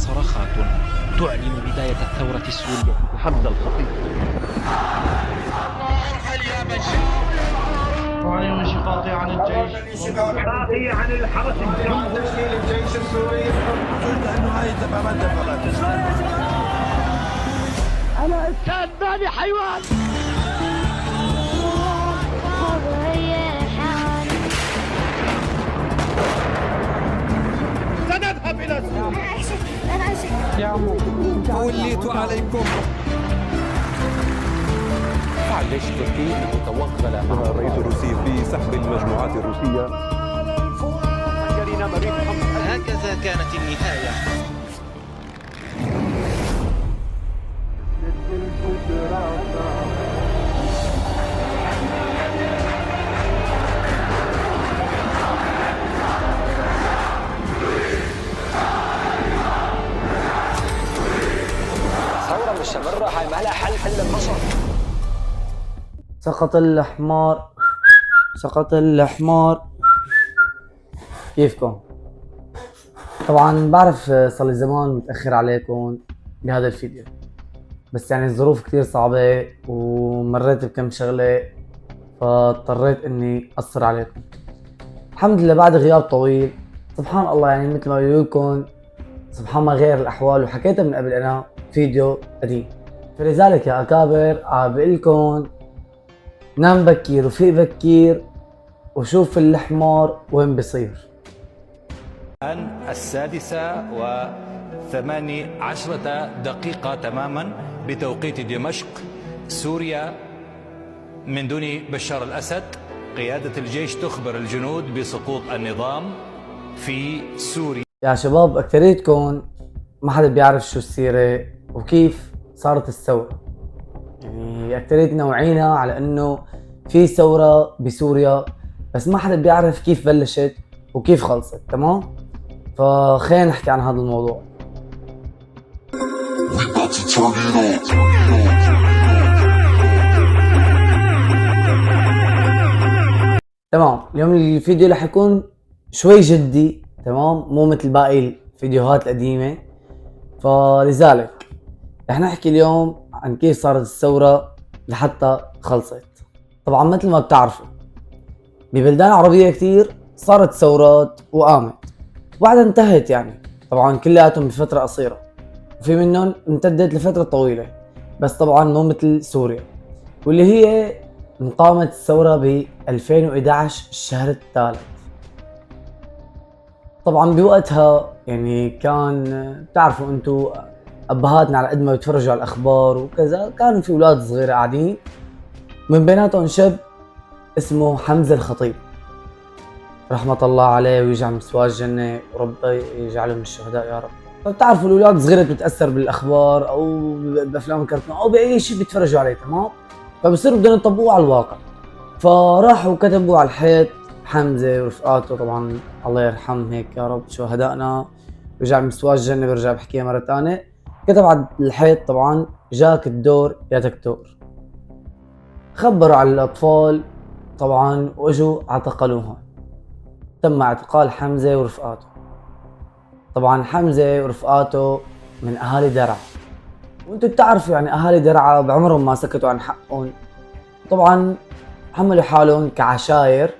صرخات تعلن بداية الثورة السورية. حمد الخطيب وعن انشقاقي عن الجيش انشقاقي عن الحرس الجمهوري تشكيل الجيش السوري. أنه هاي تبع انا انسان ماني حيوان. سنذهب الى سوريا. وليت عليكم. الجيش التركي توغل مع الرئيس الروسي في سحب المجموعات الروسية. هكذا كانت النهاية. ثورة مستمرة هاي ما لها حل البشر. سقط الحمار، سقط الحمار. كيفكم؟ طبعا بعرف صار لي زمان متأخر عليكم بهذا الفيديو، بس يعني الظروف كتير صعبة ومريت بكم شغلة فاضطريت اني اقصر عليكم. الحمد لله بعد غياب طويل، سبحان الله يعني مثل ما بيقول لكم سبحان ما غير الاحوال، وحكيتها من قبل انا فيديو قديم. فلذلك يا اكابر بقول لكم نام بكير وفيق بكير وشوف الحمار وين بيصير. الآن 6:18 تماما بتوقيت دمشق سوريا. من دون بشار الأسد قيادة الجيش تخبر الجنود بسقوط النظام في سوريا. يا شباب اكتريتكم ما حدا بيعرف شو السيرة وكيف صارت الثورة. يعني اكتريتنا وعينا على انه في ثورة بسوريا، بس ما حدا بيعرف كيف بلشت وكيف خلصت. تمام؟ فخلينا نحكي عن هذا الموضوع. تمام، اليوم الفيديو رح يكون شوي جدي، تمام؟ مو مثل باقي الفيديوهات القديمة. فلذلك رح نحكي اليوم عن كيف صارت الثورة لحتى خلصت. طبعا مثل ما بتعرفوا ببلدان عربية كتير صارت ثورات وقامت وبعدها انتهت، يعني طبعا كلياتهم بفترة قصيرة، وفي منهم امتدت لفترة طويلة، بس طبعا مو مثل سوريا واللي هي قامت الثورة ب 2011 الشهر الثالث. طبعا بوقتها يعني كان بتعرفوا انتو ابهاتنا على قد ما بيتفرجوا على الاخبار وكذا كانوا في اولاد صغيرة قاعدين، من بيناتهم شاب اسمه حمزة الخطيب رحمة الله عليه ويجعل مسواه الجنة وربي يجعله من الشهداء يا رب. فبتعرفوا الاولاد الصغيرة بتتأثر بالاخبار او بافلام الكرتون او باي شيء بيتفرجوا عليه، تمام؟ فبصيروا بدهم يطبقوه على الواقع. فراحوا كتبوا على الحيط حمزة ورفقاته، طبعا الله يرحم هيك يا رب شهدائنا ويجعل مسواه الجنة، برجع بحكيها مرة ثانية. كتب على الحيط طبعا جاك الدور يا دكتور. خبروا على الأطفال طبعا واجوا اعتقلوهم. تم اعتقال حمزة ورفقاته. طبعا حمزة ورفقاته من أهالي درعا، وانتوا بتعرفوا يعني أهالي درعا بعمرهم ما سكتوا عن حقهم. طبعا عملوا حالهم كعشاير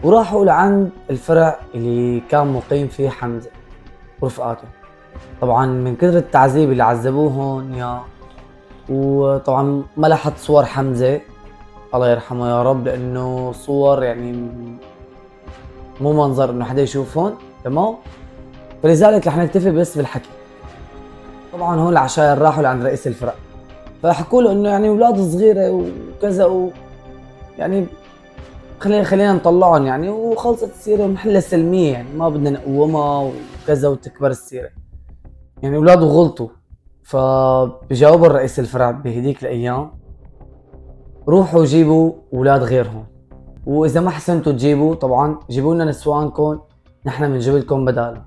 وراحوا لعند الفرع اللي كان مقيم فيه حمزة ورفقاته. طبعا من كثر التعذيب اللي عذبوهم وطبعا ما لاحظت صور حمزة الله يرحمه يا رب، لانه صور يعني مو منظر انه حدا يشوفهم، تمام؟ فلذلك رح نكتفي بس بالحكي. طبعا هون العشاير راحوا لعند رئيس الفرع فحكوا له انه يعني اولاد صغيره وكذا يعني خلينا نطلعهم يعني وخلصت السيره ونحلها سلميه، يعني ما بدنا نقومها وكذا وتكبر السيره، يعني اولاده غلطوا. فبجاوبوا الرئيس الفرع بهديك الايام روحوا جيبوا اولاد غيرهم، واذا ما حسنتوا تجيبوا طبعا جيبوا لنا نسوانكم نحن بنجيب لكم بدالهم.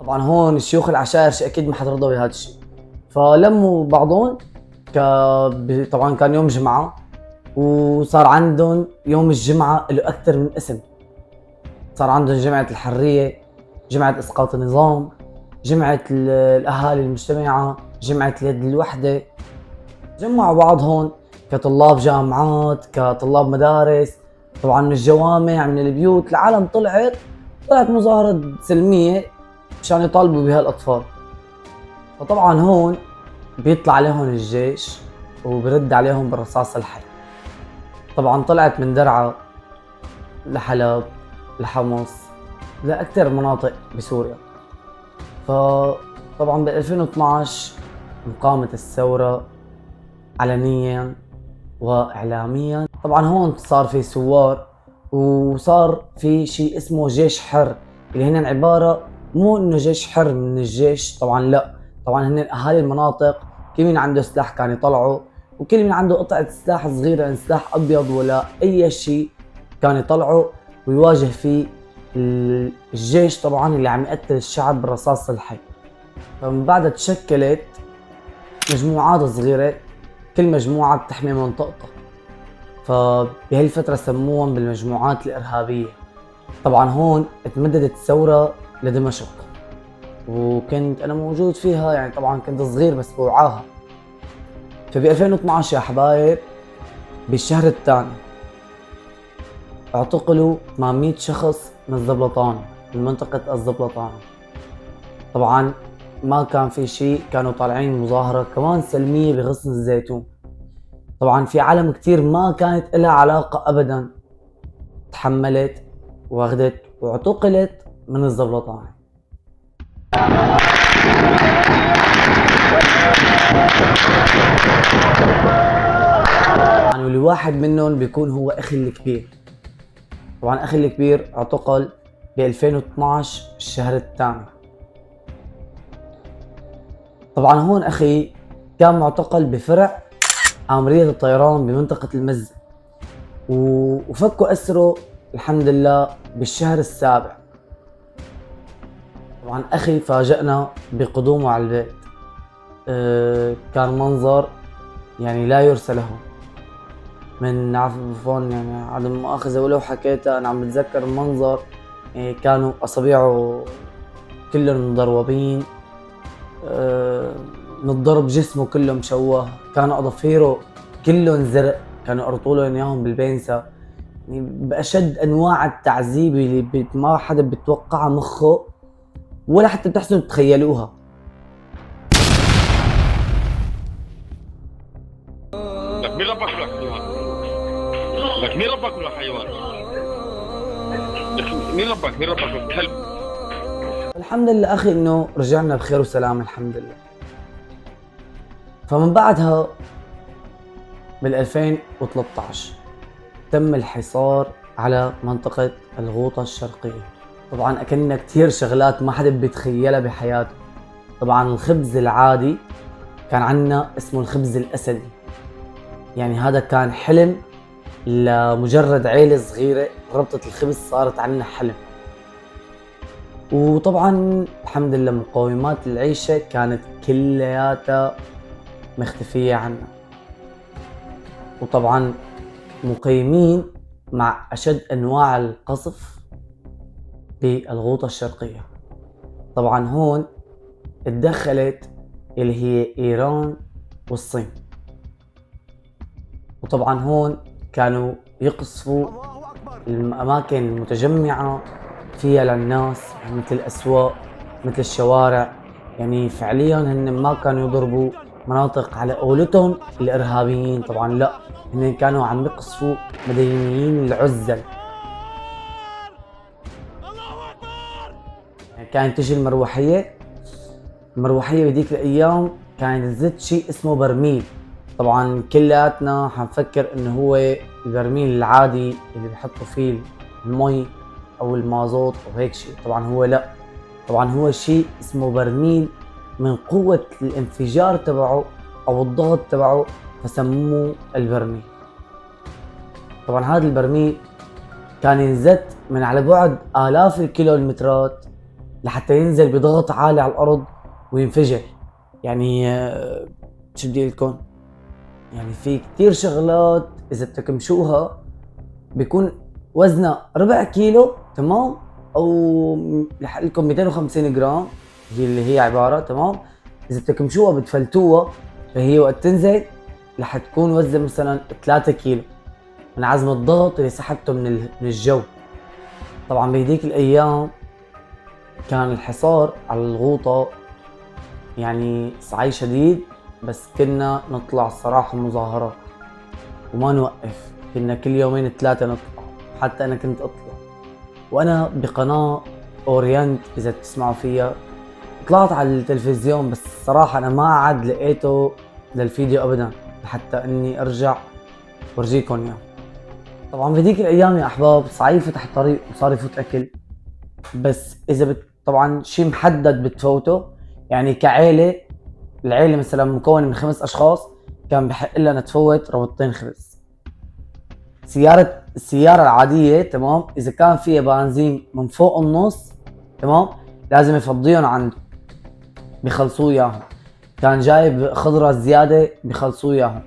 طبعا هون الشيوخ العشائر اكيد ما حترضوا بهذا الشيء، فلموا بعضهم طبعا كان يوم جمعه وصار عندهم يوم الجمعه له اكثر من اسم. صار عندهم جمعه الحريه، جمعه اسقاط النظام، جمعة الأهالي المجتمعة، جمعة اليد الوحدة، جمعوا بعضهم كطلاب جامعات، كطلاب مدارس، طبعا من الجوامع، من البيوت، العالم طلعت مظاهرة سلمية مشان يطالبوا بها الأطفال. فطبعا هون بيطلع عليهم الجيش وبرد عليهم بالرصاص الحي. طبعا طلعت من درعا لحلب لحمص لأكثر مناطق بسوريا. فطبعا ب 2012 قامت الثورة علنيا وإعلاميا. طبعا هون صار في ثوار وصار في شيء اسمه جيش حر، اللي هن عبارة مو انه جيش حر من الجيش، طبعا لا، طبعا هن اهالي المناطق كل مين عنده سلاح كان يطلعه، وكل مين عنده قطعة سلاح صغيرة، سلاح ابيض ولا اي شيء كان يطلعه ويواجه فيه الجيش طبعا اللي عم يقتل الشعب بالرصاص الحي. فمن بعدها تشكلت مجموعات صغيرة، كل مجموعة بتحمي منطقتها، فبهالفترة سموهم بالمجموعات الإرهابية. طبعا هون اتمددت الثورة لدمشق، وكنت أنا موجود فيها، يعني طبعا كنت صغير بس بوعاها. فب 2012 يا حبايب بالشهر الثاني اعتقلوا 800 شخص من الزبلطان، من منطقة الزبلطان. طبعا ما كان في شيء، كانوا طالعين مظاهرة كمان سلمية بغصن الزيتون. طبعا في عالم كتير ما كانت لها علاقة ابدا تحملت واخدت واعتقلت من الزبلطان. يعني والواحد منهم بيكون هو اخي الكبير. طبعا اخي الكبير اعتقل ب 2012 الشهر الثاني. طبعا هون اخي كان معتقل بفرع آمرية الطيران بمنطقة المزة، وفكوا أسره الحمد لله بالشهر السابع. طبعا أخي فاجأنا بقدومه على البيت. كان منظر يعني لا يرثى له، من عفوا يعني عدم مؤاخذة ولو حكيتها أنا عم بتذكر المنظر. يعني كانوا أصابعه كلهم مضروبين، من الضرب جسمه كله مشوه، كانوا اظافيره كلهم زرق، كانوا يقرطوا له اياهم بالبنسة، يعني باشد انواع التعذيب اللي ما حدا بيتوقعها مخه ولا حتى بتحسنوا تتخيلوها. لك مين ربك ولا حيوان؟ لك مين ربك ولا حيوان؟ لك مين ربك ولا كلب؟ الحمد لله اخي انه رجعنا بخير وسلام الحمد لله. فمن بعدها بال 2013 تم الحصار على منطقة الغوطة الشرقية. طبعا اكلنا كتير شغلات ما حدا بيتخيلها بحياته. طبعا الخبز العادي كان عنا اسمه الخبز الاسدي، يعني هذا كان حلم لمجرد عيلة صغيرة ربطة الخبز صارت عنا حلم. وطبعا الحمد لله مقومات العيشة كانت كلياتها مختفية عنا، وطبعا مقيمين مع أشد أنواع القصف بالغوطة الشرقية. طبعا هون اتدخلت اللي هي إيران والصين، وطبعا هون كانوا يقصفوا الأماكن المتجمعة فيها للناس مثل الأسواق مثل الشوارع. يعني فعليا هن ما كانوا يضربوا مناطق على قولتهم الإرهابيين، طبعا لا، هن كانوا عم يقصفوا مدنيين العزل. يعني كانت تجي المروحية بهديك الأيام كانت تزت شيء اسمه برميل. طبعا كلياتنا حنفكر انه هو البرميل العادي اللي بحطوا فيه المي او المازوت او هيك شيء، طبعا هو لا، طبعا هو شيء اسمه برميل من قوة الانفجار تبعه او الضغط تبعه فسموه البرميل. طبعا هذا البرميل كان ينزت من على بعد آلاف الكيلومترات لحتى ينزل بضغط عالي على الارض وينفجر. يعني شو بدي لكم، يعني في كتير شغلات اذا بتكمشوها بيكون وزنها ربع كيلو تمام او لحق لكم 250 جرام، اللي هي عباره تمام اذا بتكمشوها بتفلتوها، فهي وقت تنزل رح تكون وزن مثلا 3 كيلو من عزم الضغط اللي سحبته من الجو. طبعا بهديك الايام كان الحصار على الغوطه يعني صعي شديد، بس كنا نطلع الصراحه مظاهرات وما نوقف، كنا كل يومين 3 نطلع، حتى انا كنت اطلع وانا بقناه اورينت اذا بتسمعوا فيها، طلعت على التلفزيون بس الصراحه انا ما عاد لقيته للفيديو ابدا لحتى اني ارجع ورجيكم اياه. طبعا بهديك الايام يا احباب صعي فتح طريق وصار يفوت اكل، بس اذا طبعا شيء محدد بتفوته، يعني كعيله العيله مثلا مكونه من 5 اشخاص كان بحق لنا تفوت ربطتين خبز. السياره العاديه تمام اذا كان فيها بنزين من فوق النص تمام لازم يفضيهم عنده بخلصوه اياهم، كان جايب خضره زياده بخلصوه اياهم،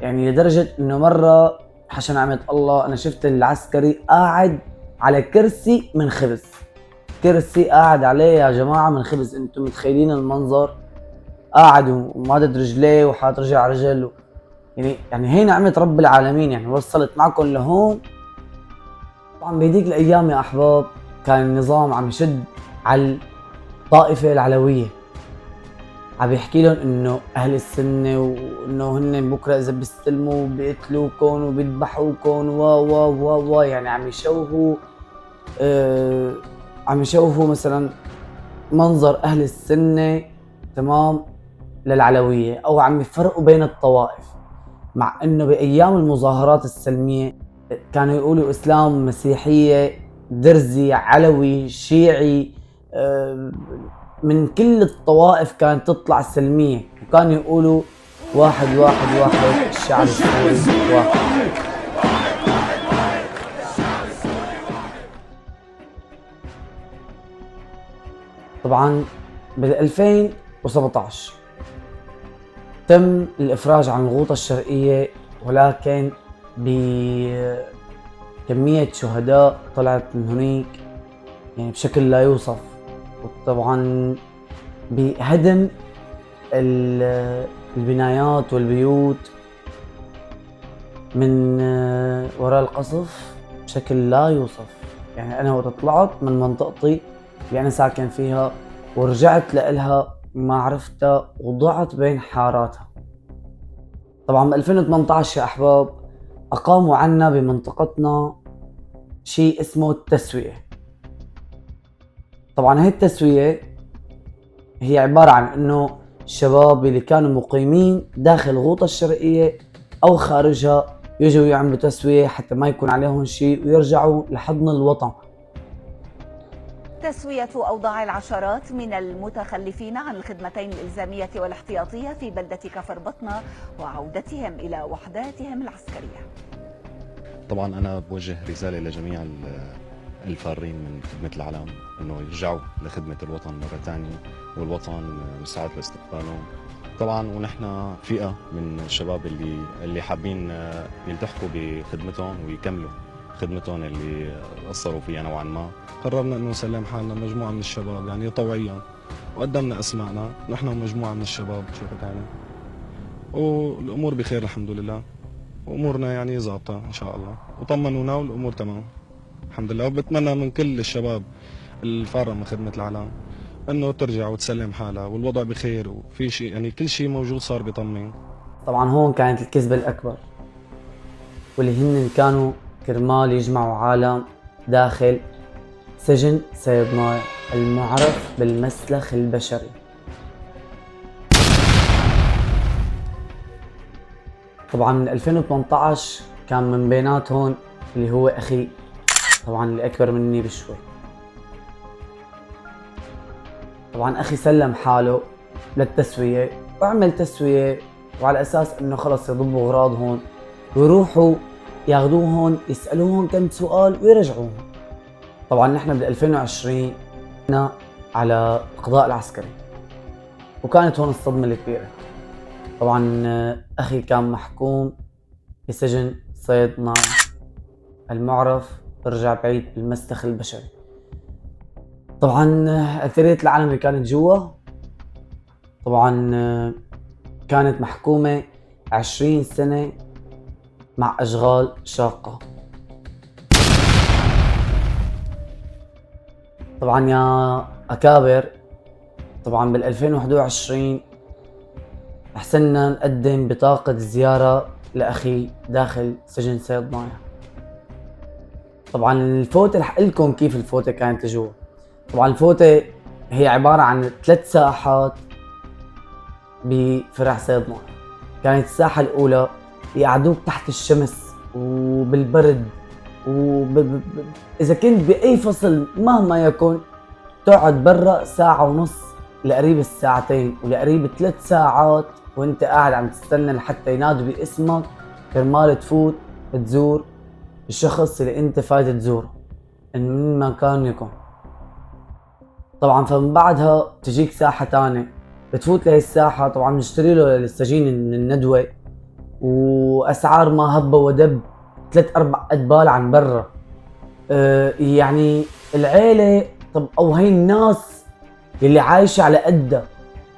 يعني لدرجه انه مره حشا نعمه الله انا شفت العسكري قاعد على كرسي من خبز، كرسي قاعد عليه يا جماعه من خبز، انتم متخيلين المنظر؟ قاعد ومادد رجليه وحاط رجل على رجل، يعني هي نعمه رب العالمين، يعني وصلت معكم لهون. طبعا بهديك الايام يا احباب كان النظام عم يشد على الطائفه العلويه، عم يحكي لهم انه اهل السنه وانه هن بكره اذا بيستلموا بيقتلوكم وبيذبحوكم و يعني عم يشوهوا مثلا منظر اهل السنه تمام للعلويه، او عم يفرقوا بين الطوائف، مع انه بايام المظاهرات السلميه كانوا يقولوا اسلام، مسيحيه، درزي، علوي، شيعي، من كل الطوائف كانت تطلع سلميه، وكانوا يقولوا واحد واحد واحد الشعب السوري واحد. طبعا بال 2017 تم الافراج عن الغوطه الشرقيه، ولكن بكميه شهداء طلعت من هنيك يعني بشكل لا يوصف، وطبعا بهدم البنايات والبيوت من وراء القصف بشكل لا يوصف. يعني انا وقت طلعت من منطقتي اللي انا ساكن فيها ورجعت لإلها ما عرفتها وضعت بين حاراتها. طبعا ب 2018 يا احباب اقاموا عنا بمنطقتنا شيء اسمه التسوية. طبعا هي التسوية هي عبارة عن انه الشباب اللي كانوا مقيمين داخل الغوطة الشرقية او خارجها يجوا يعملوا تسوية حتى ما يكون عليهم شيء ويرجعوا لحضن الوطن. تسوية أوضاع العشرات من المتخلفين عن الخدمتين الإلزامية والاحتياطية في بلدة كفر بطنة وعودتهم إلى وحداتهم العسكرية. طبعا أنا بوجه رسالة لجميع الفارين من خدمة العلم أنه يرجعوا لخدمة الوطن مرة ثانية، والوطن مستعد لاستقبالهم. طبعا ونحن فئة من الشباب اللي حابين يلتحقوا بخدمتهم ويكملوا خدمتهم اللي قصروا فيها نوعا ما. قررنا انه نسلم حالنا مجموعه من الشباب يعني طوعيا، وقدمنا اسماءنا نحن ومجموعه من الشباب شفت يعني، والامور بخير الحمد لله، وامورنا يعني ظابطه ان شاء الله، وطمنونا والامور تمام الحمد لله. وبتمنى من كل الشباب الفارة من خدمه العلم انه ترجع وتسلم حالها والوضع بخير وفي شيء يعني كل شيء موجود صار بيطمن. طبعا هون كانت الكذبه الاكبر، واللي هن كانوا كرمال يجمعوا عالم داخل سجن سيد نايع المعرف بالمسلخ البشري. طبعا من 2018 كان من بيناتهم اللي هو اخي، طبعا اللي اكبر مني بشوي. طبعا اخي سلم حاله للتسوية وعمل تسوية، وعلى اساس انه خلص يضبوا اغراضهم ويروحوا ياخذوهم يسألوهم كم سؤال ويرجعوهم. طبعا نحن بال 2020 على القضاء العسكري، وكانت هون الصدمة الكبيرة. طبعا اخي كان محكوم بسجن صيد نايع المعرف برجع بعيد بالمسلخ البشري. طبعا أكثرية العالم اللي كانت جوا طبعا كانت محكومة 20 سنة مع أشغال شاقة. طبعا يا أكابر، طبعا بال 2021 أحسننا نقدم بطاقة زيارة لأخي داخل سجن صيدنايا. طبعا الفوتة رح أقلكم كيف الفوتة كانت جوا. طبعا الفوتة هي عبارة عن 3 ساحات بفرع صيدنايا. كانت الساحة الأولى يقعدوك تحت الشمس وبالبرد إذا كنت بأي فصل مهما يكن تقعد برا ساعة ونص لقريب الساعتين ولقريب 3 ساعات وانت قاعد عم تستنى لحتى ينادوا باسمك كرمال تفوت تزور الشخص اللي انت فايت تزوره من مكان يكون. طبعا فمن بعدها تجيك ساحة تانية بتفوت لهي الساحة. طبعا بنشتري له للسجين من الندوة واسعار ما هب ودب 3-4 أدبال عن برا. يعني العيلة طب او هي الناس اللي عايشة على قدها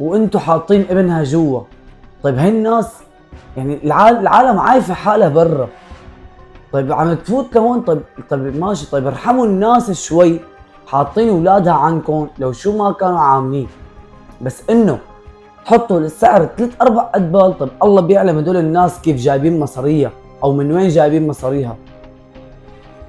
وانتو حاطين ابنها جوا. طيب هي الناس يعني العالم عايفة حالها برا. طيب عم تفوت لهون. طيب ماشي. طيب ارحموا الناس شوي، حاطين اولادها عنكم لو شو ما كانوا عاملين، بس انه تحطوا السعر 3-4 أدبال. طيب الله بيعلم هدول الناس كيف جايبين مصاريها او من وين جايبين مصاريها.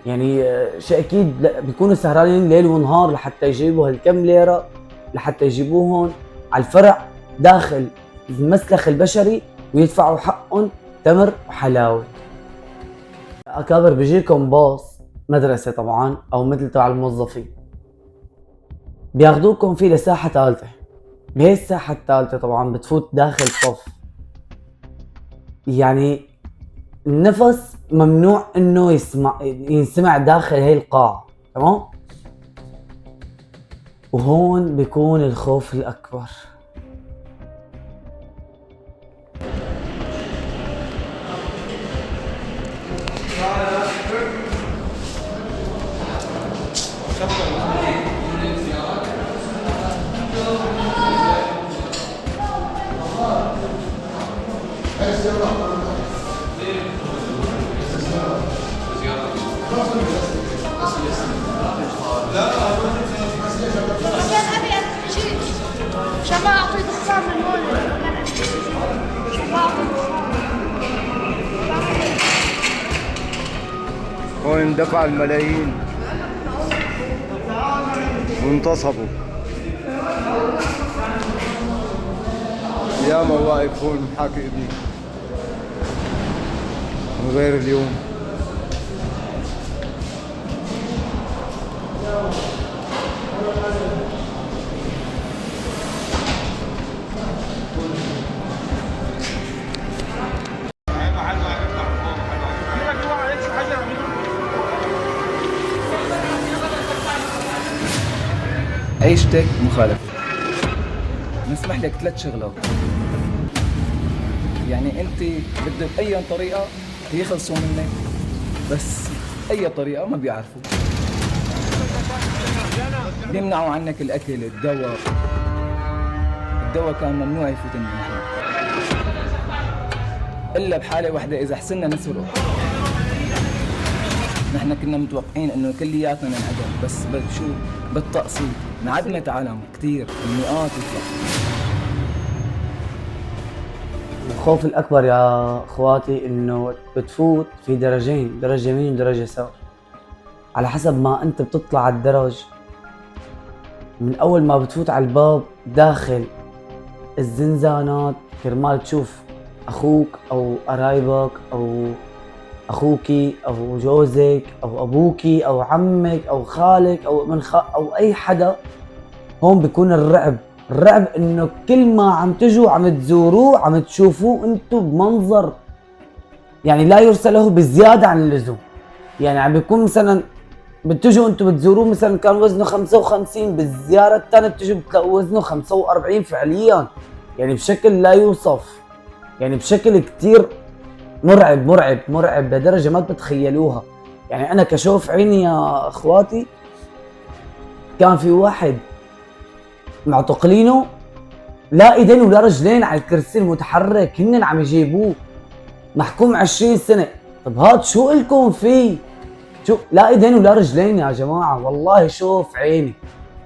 يعني شيء اكيد بيكونوا سهرانين ليل ونهار لحتى يجيبوا هالكم ليرة لحتى يجيبوهم على الفرع داخل المسلخ البشري ويدفعوا حقهم تمر وحلاوة. أكابر بيجيكم باص مدرسة طبعا أو مثل تبع الموظفين بياخدوكم فيه لساحة ثالثة. بهي الساحة الثالثة طبعا بتفوت داخل صف، يعني النفس ممنوع انه ينسمع داخل هي القاعة، تمام؟ وهون بيكون الخوف الأكبر. شباب اعطي دخان من هون. هون اندفع الملايين وانتصبوا. ياما واقف هون محاكي ابني من غير اليوم. عيشتك مخالفة. نسمح لك 3 شغلات، يعني انت بدك اي طريقة يخلصوا منك، بس اي طريقة ما بيعرفوا. بيمنعوا عنك الاكل، الدواء كان ممنوع يفوت النحن الا بحالة واحدة اذا حسنا نسرق. نحن كنا متوقعين انه كلياتنا ننعدم، بس شو بالتقسيط انعدمت عالم كثير، المئات يطلع. الخوف الأكبر يا اخواتي انه بتفوت في درجين، درجة يمين ودرجة يسار. على حسب ما انت بتطلع على الدرج، من اول ما بتفوت على الباب داخل الزنزانات كرمال تشوف اخوك او قرايبك او اخوكي او جوزك او ابوكي او عمك او خالك او ابن او اي حدا. هون بيكون الرعب انه كل ما عم تجوا عم تزوروه عم تشوفوه انتو بمنظر يعني لا يرسله بزيادة عن اللزوم. يعني عم بيكون مثلا بتجوا انتو بتزوروه مثلا كان وزنه 55، بالزيارة الثانية بتجوا بتلاقوا وزنه 45 فعليا، يعني بشكل لا يوصف، يعني بشكل كتير مرعب لدرجة ما بتتخيلوها. يعني انا كشوف عيني يا اخواتي كان في واحد معتقلينه لا ايدين ولا رجلين على الكرسي المتحرك، هن عم يجيبوه محكوم 20 سنة. طب هاد شو إلكم فيه؟ شو لا ايدين ولا رجلين يا جماعة، والله شوف عيني،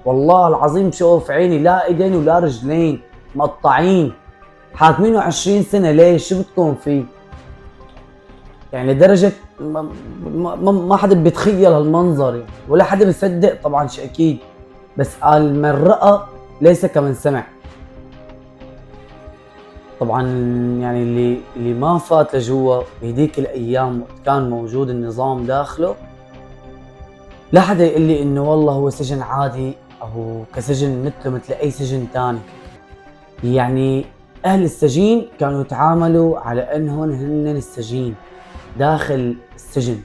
والله العظيم شوف عيني، لا ايدين ولا رجلين، مقطعين، حاكمينه 20 سنة. ليش؟ شو بدكم فيه؟ يعني لدرجة ما حدا بيتخيل هالمنظر يعني، ولا حدا بيصدق طبعا شيء اكيد، بس قال من رأى ليس كمن سمع. طبعا يعني اللي ما فات لجوا بهديك الايام وقت كان موجود النظام داخله، لا حدا يقول لي انه والله هو سجن عادي او كسجن مثله مثل اي سجن ثاني. يعني اهل السجين كانوا يتعاملوا على انهم هن السجين داخل السجن.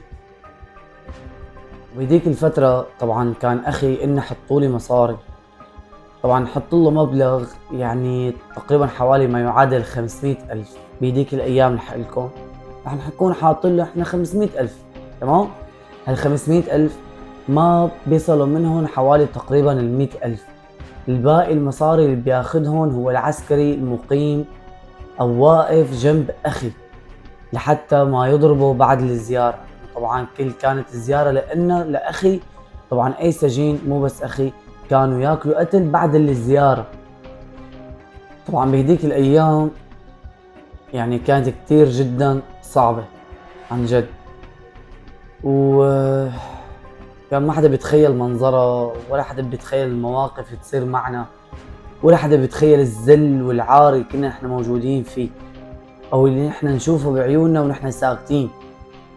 بهديك الفترة طبعا كان اخي انه حطوا لي مصاري، طبعا حط له مبلغ يعني تقريبا حوالي ما يعادل 500,000 بهديك الايام. لحقلكم رح نكون حاطين له احنا 500,000، تمام؟ هال 500,000 ما بيصلوا منهم حوالي تقريبا 100,000. الباقي المصاري اللي بياخدهم هو العسكري المقيم او واقف جنب اخي لحتى ما يضربه بعد الزيارة. طبعا كانت الزيارة لانه لاخي، طبعا اي سجين مو بس اخي كانوا ياكلوا قتل بعد الزيارة. طبعا بهديك الايام يعني كانت كتير جدا صعبة عن جد، كان ما حدا بيتخيل منظرها، ولا حدا بيتخيل المواقف اللي تصير معنا، ولا حدا بيتخيل الذل والعار اللي كنا احنا موجودين فيه او اللي احنا نشوفه بعيوننا ونحن ساكتين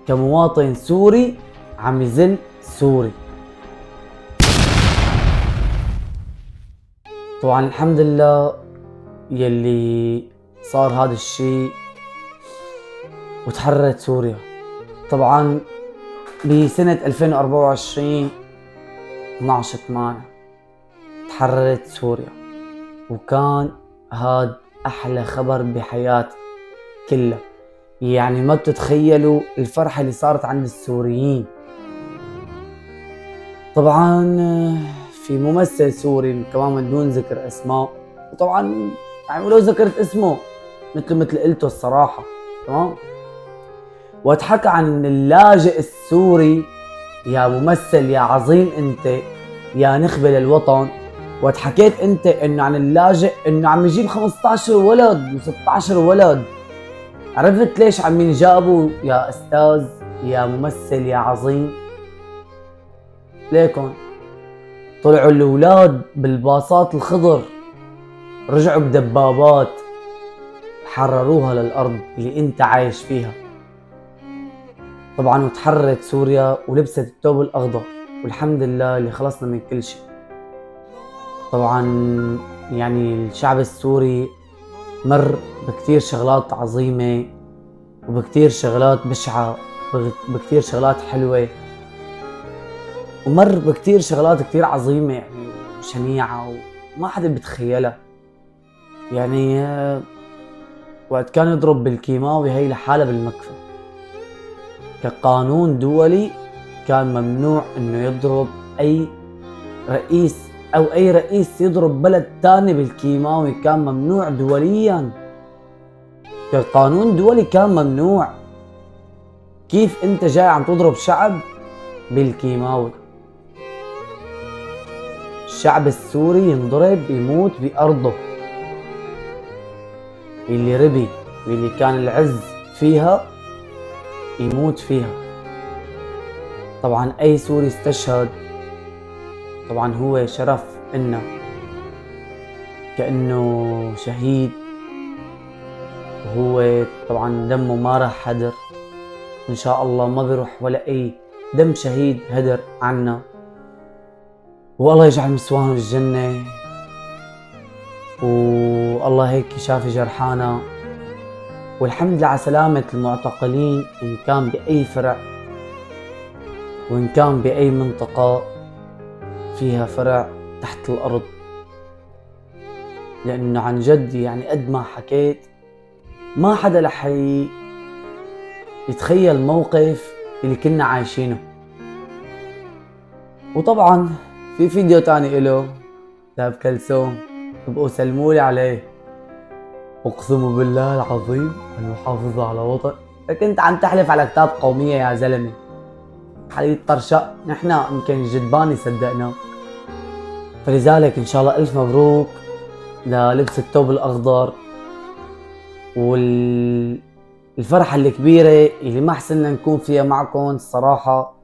كمواطن سوري عم يذل سوري. طبعا الحمد لله يلي صار هذا الشيء وتحررت سوريا. طبعا بسنة 2024 12/8 تحررت سوريا، وكان هاد احلى خبر بحياتي كلها. يعني ما بتتخيلوا الفرحة اللي صارت عند السوريين. طبعا في ممثل سوري كمان من دون ذكر اسماء، وطبعا يعني ولو ذكرت اسمه مثل قلته الصراحة، تمام؟ واتحكى عن اللاجئ السوري، يا ممثل يا عظيم انت يا نخبة للوطن، واتحكيت انت انه عن اللاجئ انه عم يجيب 15 ولد و16 ولد. عرفت ليش عم ينجابوا يا استاذ يا ممثل يا عظيم؟ ليكن طلعوا الاولاد بالباصات الخضر، رجعوا بدبابات حرروها للارض اللي انت عايش فيها. طبعا وتحررت سوريا ولبست الثوب الاخضر، والحمد لله اللي خلصنا من كل شيء. طبعا يعني الشعب السوري مر بكتير شغلات عظيمة وبكتير شغلات بشعة، بكتير شغلات حلوة، ومر بكتير شغلات كتير عظيمة يعني وشنيعة وما حدا بيتخيلها. يعني وقت كان يضرب بالكيماوي هي لحالها بالمكفى، كقانون دولي كان ممنوع انه يضرب اي رئيس او اي رئيس يضرب بلد تاني بالكيماوي، كان ممنوع دوليا، كقانون دولي كان ممنوع. كيف انت جاي عم تضرب شعب بالكيماوي؟ الشعب السوري ينضرب يموت بأرضه اللي ربي واللي كان العز فيها يموت فيها. طبعا اي سوري استشهد طبعا هو شرف انه كأنه شهيد، وهو طبعا دمه ما راح هدر، ان شاء الله ما بيروح ولا اي دم شهيد هدر عنا، والله يجعل مسوانه الجنة، والله هيك شافي جرحانا. والحمد لله على سلامة المعتقلين إن كان بأي فرع وإن كان بأي منطقة فيها فرع تحت الأرض، لأنه عن جد يعني قد ما حكيت ما حدا رح يتخيل موقف اللي كنا عايشينه. وطبعا في فيديو تاني إله لأب كلثوم، ابقوا سلمولي عليه. أقسم بالله العظيم أن أحافظ على وطن. كنت عم تحلف على كتاب قومية يا زلمة. حديد طرشق، نحن يمكن جدباني صدقنا. فلذلك إن شاء الله ألف مبروك للبس الثوب الأخضر والفرحة الكبيرة اللي ما حسنا نكون فيها معكم الصراحة.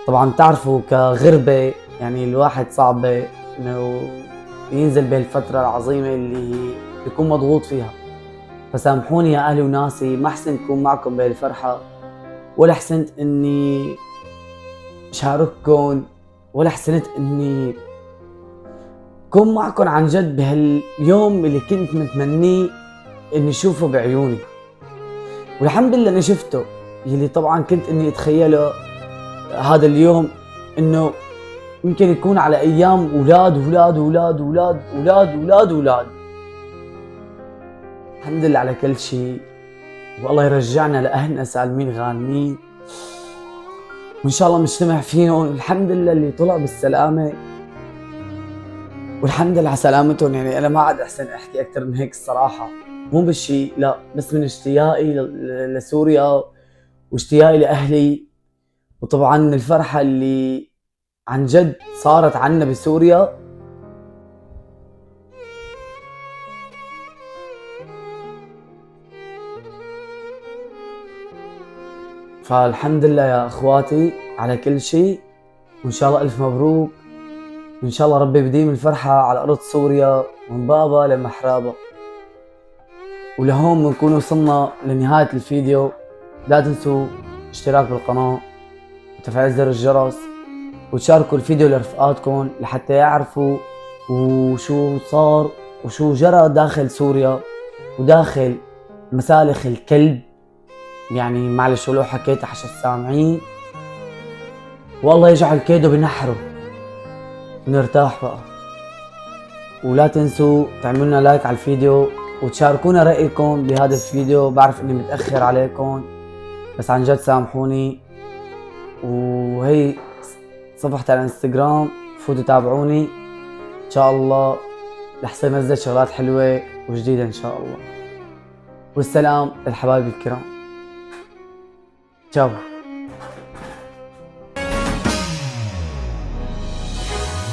طبعا تعرفوا كغربة يعني الواحد صعبة انه ينزل بهالفترة العظيمة اللي يكون مضغوط فيها، فسامحوني يا اهلي وناسي ما حسنت اكون معكم بهالفرحة، ولا حسنت اني شارككم، ولا حسنت اني كون معكم عن جد بهاليوم اللي كنت متمنيه اني اشوفه بعيوني. والحمد لله اني شفته، يلي طبعا كنت اني اتخيله هذا اليوم انه يمكن يكون على ايام اولاد اولاد اولاد اولاد اولاد اولاد اولاد. الحمد لله على كل شيء، والله يرجعنا لاهلنا سالمين غانمين، وان شاء الله مجتمع فيهم. الحمد لله اللي طلع بالسلامه، والحمد لله على سلامتهم. يعني انا ما عاد احسن احكي اكثر من هيك الصراحه، مو بالشيء لا، بس من اشتياقي لسوريا واشتياقي لاهلي، وطبعا الفرحه اللي عن جد صارت عنا بسوريا. فالحمد لله يا اخواتي على كل شيء، وان شاء الله الف مبروك، وان شاء الله ربي بديم الفرحه على ارض سوريا من بابا لمحرابا. ولهون بنكون وصلنا لنهايه الفيديو. لا تنسوا اشتراك بالقناه وتفعيل زر الجرس، وتشاركوا الفيديو لرفقاتكم لحتى يعرفوا وشو صار وشو جرى داخل سوريا وداخل مسالخ الكلب. يعني معلش ولو حكيت حش السامعين، والله يجعل كيده بنحره ونرتاح بقى. ولا تنسوا تعملوا لنا لايك على الفيديو وتشاركونا رأيكم بهذا الفيديو. بعرف اني متأخر عليكم بس عن جد سامحوني. وهي صفحتي على الانستغرام، فوتوا تابعوني ان شاء الله لحسن انزل شغلات حلوة وجديدة ان شاء الله. والسلام للحبايب الكرام، تشاو.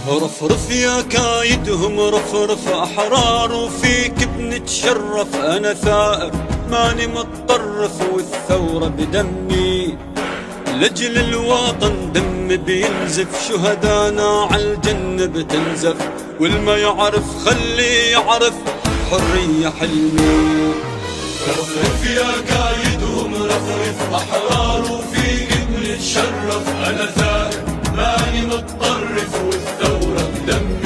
رفرف يا كايدهم رفرف أحرار، وفيك بنتشرف أنا ثائر ماني متطرف، والثورة بدمي لجل الوطن دم بينزف، شهدانا عالجنة بتنزف، والما يعرف خليه يعرف حرية حلمي. رفرف يا كايدهم رفرف أحرار، وفيك بنتشرف أنا ثائر ماني متطرف، والثورة بدمي